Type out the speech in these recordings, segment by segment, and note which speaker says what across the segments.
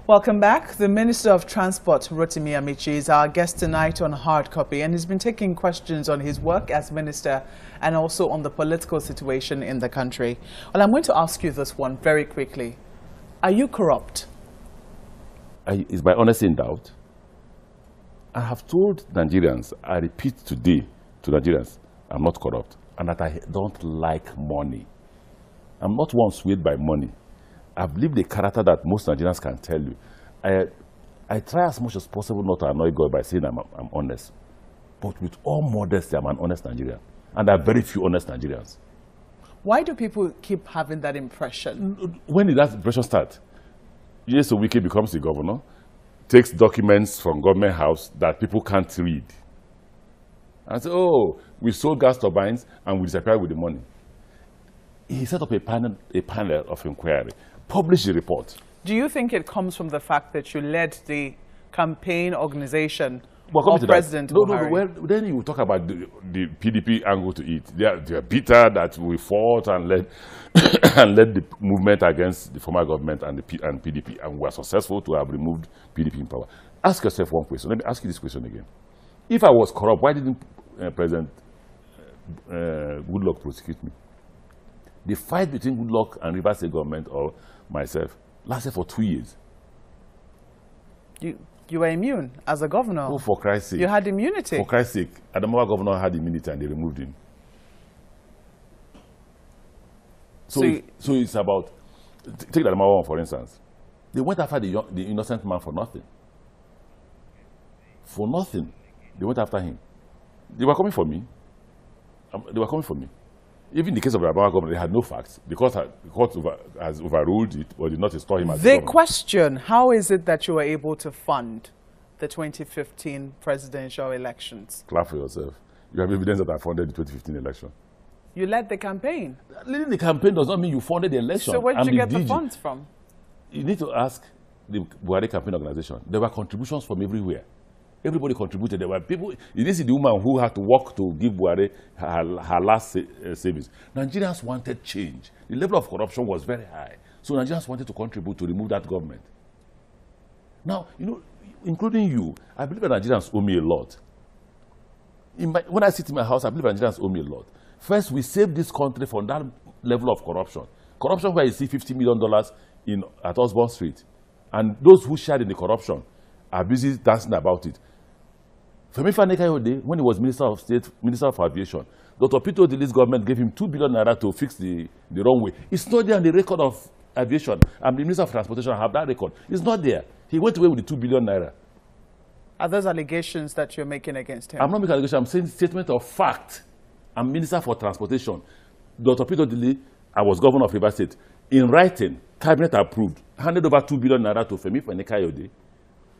Speaker 1: Welcome back. The Minister of Transport, Rotimi Amaechi, is our guest tonight on Hard Copy, and he's been taking questions on his work as minister and also on the political situation in the country. Well, I'm going to ask you this one very quickly. Are you corrupt?
Speaker 2: Is my honesty in doubt? I have told Nigerians, I repeat today to Nigerians, I'm not corrupt and that I don't like money. I'm not one swayed by money. I've lived a character that most Nigerians can tell you. I try as much as possible not to annoy God by saying I'm honest. But with all modesty, I'm an honest Nigerian. And there are very few honest Nigerians.
Speaker 1: Why do people keep having that impression?
Speaker 2: When did that impression start? Yes, so Wike becomes the governor, takes documents from government house that people can't read. And say, oh, we sold gas turbines and we disappeared with the money. He set up a panel of inquiry, published the report.
Speaker 1: Do you think it comes from the fact that you led the campaign organization of President Buhari?
Speaker 2: Well, then you talk about the PDP angle to it. They are bitter that we fought and led, and led the movement against the former government and PDP, and we were successful to have removed PDP in power. Ask yourself one question. Let me ask you this question again. If I was corrupt, why didn't President Goodluck prosecute me? The fight between Goodluck and Rivers State government or myself lasted for 2 years.
Speaker 1: You were immune as a governor.
Speaker 2: Oh, for Christ's sake.
Speaker 1: You had immunity.
Speaker 2: For Christ's sake. Adamawa governor had immunity and they removed him. So it's about, take the Adamawa one for instance. They went after the innocent man for nothing. For nothing. They went after him. They were coming for me. They were coming for me. Even in the case of the Adamawa government, they had no facts. The court has overruled it or did not install him as
Speaker 1: the question, how is it that you were able to fund the 2015 presidential elections?
Speaker 2: Clap for yourself. You have evidence that I funded the 2015 election.
Speaker 1: You led the campaign.
Speaker 2: Leading the campaign does not mean you funded the election.
Speaker 1: So where did you get the funds from?
Speaker 2: You need to ask the Buhari campaign organization. There were contributions from everywhere. Everybody contributed. There were people. This is the woman who had to work to give Buhari her last savings. Nigerians wanted change. The level of corruption was very high. So Nigerians wanted to contribute to remove that government. Now, you know, including you, I believe that Nigerians owe me a lot. When I sit in my house, I believe Nigerians owe me a lot. First, we saved this country from that level of corruption. Corruption where you see $50 million at Osborne Street. And those who shared in the corruption are busy dancing about it. Femi Fani-Kayode, when he was Minister of State, Minister of Aviation, Dr. Peter Odili's government gave him $2 billion to fix the runway. It's not there on the record of aviation. I'm the Minister of Transportation, I have that record. It's not there. He went away with the $2 billion.
Speaker 1: Are those allegations that you're making against him?
Speaker 2: I'm not making allegations. I'm saying statement of fact. I'm Minister for Transportation. Dr. Peter Odili, I was Governor of Rivers State. In writing, Cabinet approved, handed over $2 billion to Femi Fani-Kayode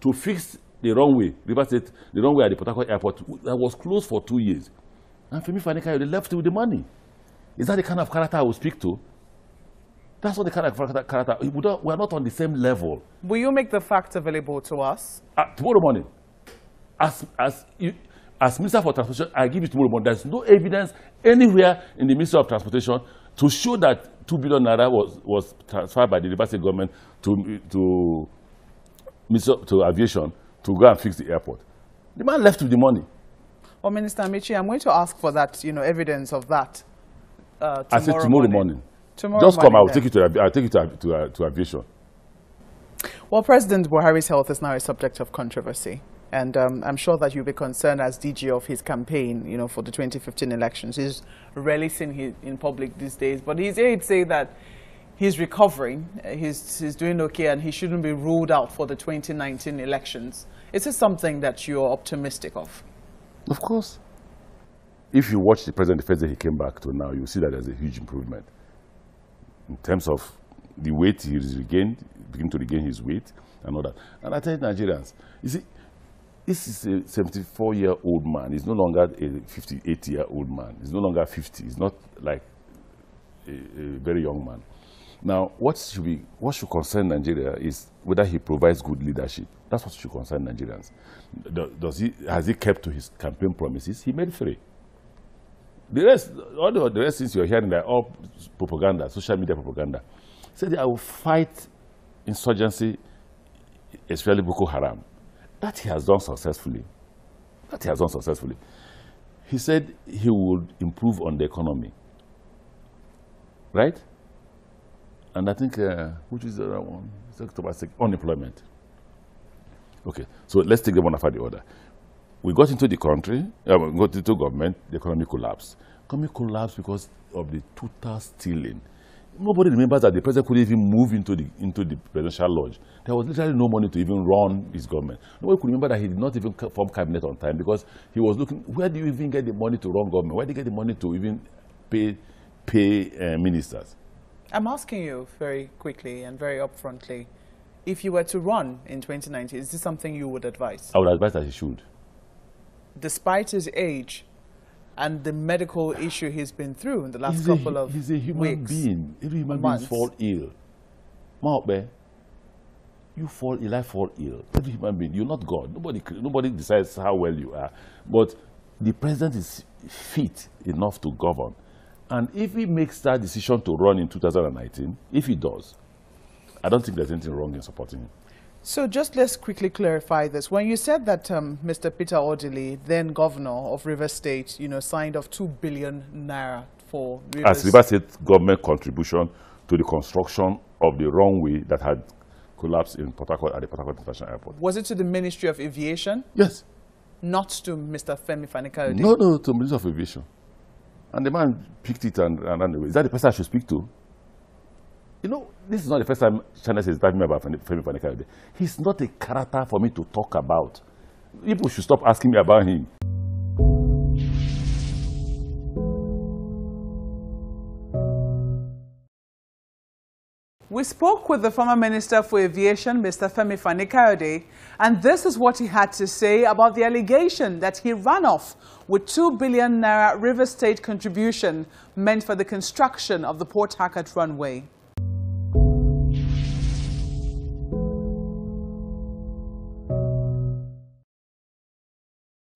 Speaker 2: to fix the runway, Rivers State, the runway at the Port Harcourt Airport that was closed for 2 years. And Femi Fani-Kayode left with the money. Is that the kind of character I will speak to? That's not the kind of character. We are not on the same level.
Speaker 1: Will you make the facts available to us?
Speaker 2: Tomorrow morning. As Minister for Transportation, I give you tomorrow morning. There's no evidence anywhere in the Ministry of Transportation to show that $2 billion was transferred by the Rivers State government to Aviation to go and fix the airport. The man left with the money.
Speaker 1: Well, Minister Amaechi, I'm going to ask for that, evidence of that tomorrow
Speaker 2: I said tomorrow morning.
Speaker 1: Just come,
Speaker 2: I'll take you to Aviation.
Speaker 1: Well, President Buhari's health is now a subject of controversy. And I'm sure that you'll be concerned as DG of his campaign, for the 2015 elections. He's rarely seen in public these days, but his aides say that he's recovering, he's doing okay, and he shouldn't be ruled out for the 2019 elections. Is this something that you're optimistic of?
Speaker 2: Of course. If you watch the president the first day he came back to now, you'll see that there's a huge improvement in terms of the weight he's regained, beginning to regain his weight and all that. And I tell you, Nigerians, you see, this is a 74-year-old man. He's no longer a 58-year-old man. He's no longer 50. He's not like a very young man. Now, what should concern Nigeria is whether he provides good leadership. That's what should concern Nigerians. Has he kept to his campaign promises? He made 3. All the rest things you're hearing are all propaganda, social media propaganda. Said I will fight insurgency especially Boko Haram. That he has done successfully. He said he would improve on the economy. Right? And I think, which is the other one? Unemployment. Okay, so let's take them one after the other. We got into the country, we got into government, the economy collapsed. Economy collapsed because of the total stealing. Nobody remembers that the president couldn't even move into the presidential lodge. There was literally no money to even run his government. Nobody could remember that he did not even form cabinet on time because he was looking, where do you even get the money to run government? Where do you get the money to even pay ministers?
Speaker 1: I'm asking you very quickly and very upfrontly, if you were to run in 2019, is this something you would advise?
Speaker 2: I would advise that he should.
Speaker 1: Despite his age and the medical issue he's been through in the last couple of weeks.
Speaker 2: He's a human being. Every human being fall ill. You fall ill, I fall ill. Every human being. You're not God. Nobody decides how well you are. But the president is fit enough to govern. And if he makes that decision to run in 2019, if he does, I don't think there's anything wrong in supporting him.
Speaker 1: So just let's quickly clarify this. When you said that Mr. Peter Odili, then governor of Rivers State, signed off 2 billion naira for Rivers.
Speaker 2: As Rivers State government contribution to the construction of the runway that had collapsed in Port Harcourt at the Port Harcourt International Airport.
Speaker 1: Was it to the Ministry of Aviation?
Speaker 2: Yes.
Speaker 1: Not to Mr. Femi Fani-Kayode?
Speaker 2: No, to the Ministry of Aviation. And the man picked it and ran away. Is that the person I should speak to? This is not the first time China is talking about Femi Fani-Kayode. He's not a character for me to talk about. People should stop asking me about him.
Speaker 1: We spoke with the former Minister for Aviation, Mr. Femi Fani-Kayode, and this is what he had to say about the allegation that he ran off with 2 billion naira River State contribution meant for the construction of the Port Harcourt runway.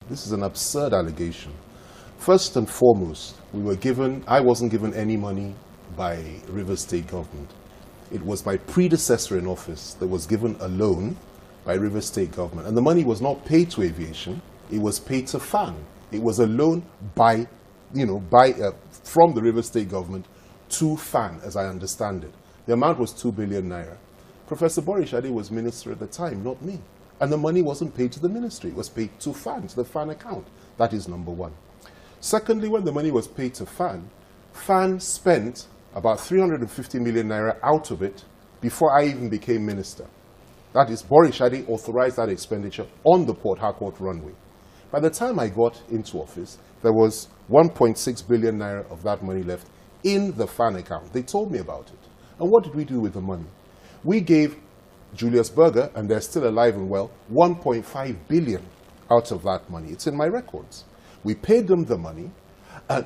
Speaker 3: This is an absurd allegation. First and foremost, I wasn't given any money by Rivers State government. It was my predecessor in office that was given a loan by Rivers State government. And the money was not paid to aviation, it was paid to FAN. It was a loan from the Rivers State government to FAN, as I understand it. The amount was 2 billion naira. Professor Borishade was minister at the time, not me. And the money wasn't paid to the ministry, it was paid to FAN, to the FAN account. That is number one. Secondly, when the money was paid to FAN, FAN spent about 350 million naira out of it before I even became minister. That is, Borishade authorized that expenditure on the Port Harcourt runway. By the time I got into office, there was 1.6 billion naira of that money left in the FAN account. They told me about it. And what did we do with the money? We gave Julius Berger, and they're still alive and well, 1.5 billion out of that money. It's in my records. We paid them the money.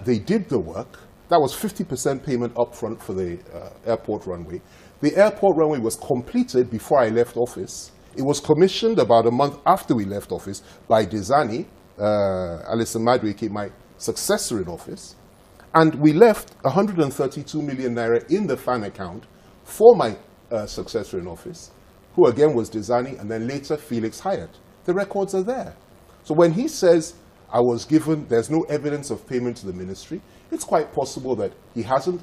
Speaker 3: They did the work. That was 50% payment upfront for the airport runway. The airport runway was completed before I left office. It was commissioned about a month after we left office by Dizani, Alison Madueke, my successor in office. And we left 132 million naira in the FAN account for my successor in office, who again was Dizani, and then later Felix Hyatt. The records are there. So when he says, I was given, there's no evidence of payment to the ministry, it's quite possible that he hasn't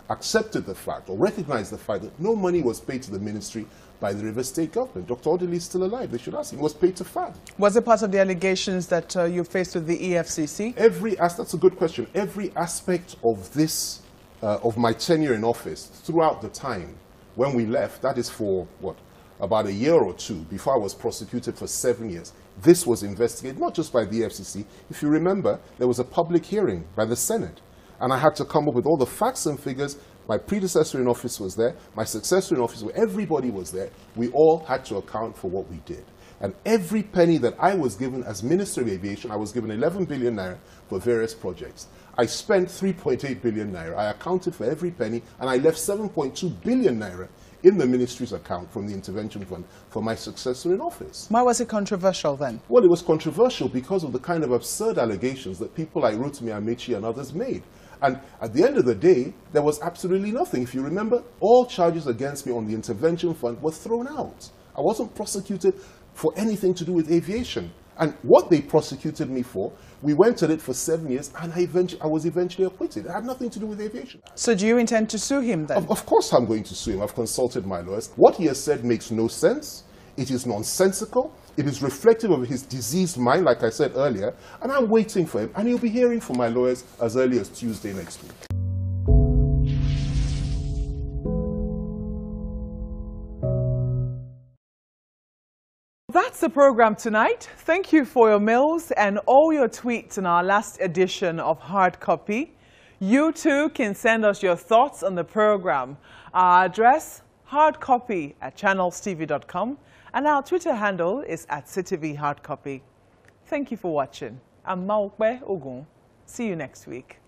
Speaker 3: accepted the fact or recognized the fact that no money was paid to the ministry by the Rivers State government. Dr. Odili is still alive. They should ask him. It was paid to FAN.
Speaker 1: Was it part of the allegations that you faced with the EFCC?
Speaker 3: That's a good question. Every aspect of this, of my tenure in office throughout the time when we left, that is for, about a year or two before I was prosecuted for 7 years. This was investigated, not just by the FCC. If you remember, there was a public hearing by the Senate, and I had to come up with all the facts and figures. My predecessor in office was there, my successor in office, everybody was there. We all had to account for what we did. And every penny that I was given as Minister of Aviation, I was given 11 billion naira for various projects. I spent 3.8 billion naira. I accounted for every penny, and I left 7.2 billion naira in the ministry's account from the intervention fund for my successor in office.
Speaker 1: Why was it controversial then?
Speaker 3: Well, it was controversial because of the kind of absurd allegations that people like Rotimi Amaechi and others made. And at the end of the day, there was absolutely nothing. If you remember, all charges against me on the intervention fund were thrown out. I wasn't prosecuted for anything to do with aviation. And what they prosecuted me for, we went at it for 7 years, and I was eventually acquitted. It had nothing to do with aviation.
Speaker 1: So do you intend to sue him then?
Speaker 3: Of course I'm going to sue him. I've consulted my lawyers. What he has said makes no sense. It is nonsensical. It is reflective of his diseased mind, like I said earlier. And I'm waiting for him. And he'll be hearing from my lawyers as early as Tuesday next week.
Speaker 1: That's the program tonight. Thank you for your mails and all your tweets in our last edition of Hard Copy. You too can send us your thoughts on the program. Our address, hardcopy@channelstv.com, and our Twitter handle is @CityVHardCopy. Thank you for watching. I'm Maokbe Ogun. See you next week.